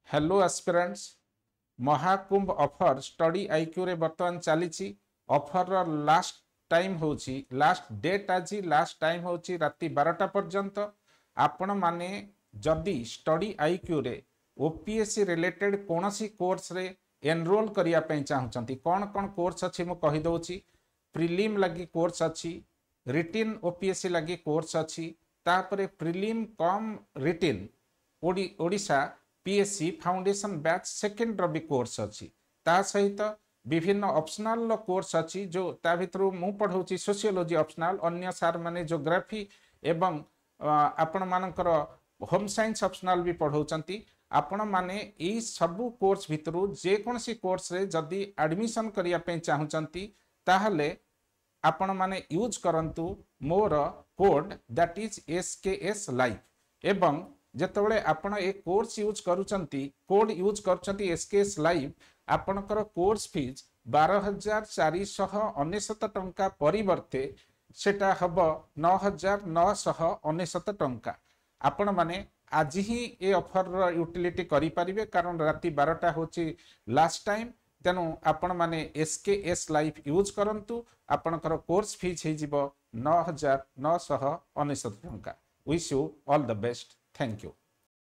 Hello aspirants Mahakumbh offer study IQ रे बर्तमान चली ऑफर लास्ट टाइम होची लास्ट डेट आज लास्ट टाइम होची राति 12टा पर्यंत आपण माने जदि स्टडी आईक्यू रे ओपीएससी रिलेटेड कोनसी कोर्स रे एनरोल करिया पे चाहउचंती कोन कोन कोर्स अछि मु कहि दोची प्रीलिम लगी कोर्स अछि रिटिन ओपीएससी लगी कोर्स अछि तापरे prelim cum written Odisha PSC foundation batch second रो भी कोर्स अछि ता सहित विभिन्न ऑप्शनल कोर्स अछि जो ता भितरु मु पढौची सोशियोलॉजी ऑप्शनल अन्य सार माने ज्योग्राफी एवं आपण मानकर होम साइंस ऑप्शनल भी पढौचंती आपण माने ई सबु कोर्स भितरु जे कोनसी कोर्स रे जदी एडमिशन करिया पे चाहउचंती ताहले आपण माने यूज करंतु मोर code that is SKS live एवं जेतबळे आपण ए कोर्स यूज करूचंती कोड यूज करूचंती SKS लाइव आपणकर कोर्स फीस 12,499 टंका परिवर्ते सेटा हब 9,999 टंका आपण माने आज ही ए ऑफर रो यूटिलिटी करि परिबे कारण राति 12टा होची लास्ट टाइम तेनु आपण माने SKS लाइव यूज करंतु आपणकर कोर्स फीस हे जिवो 9,999 टंका wish you all the best thank you.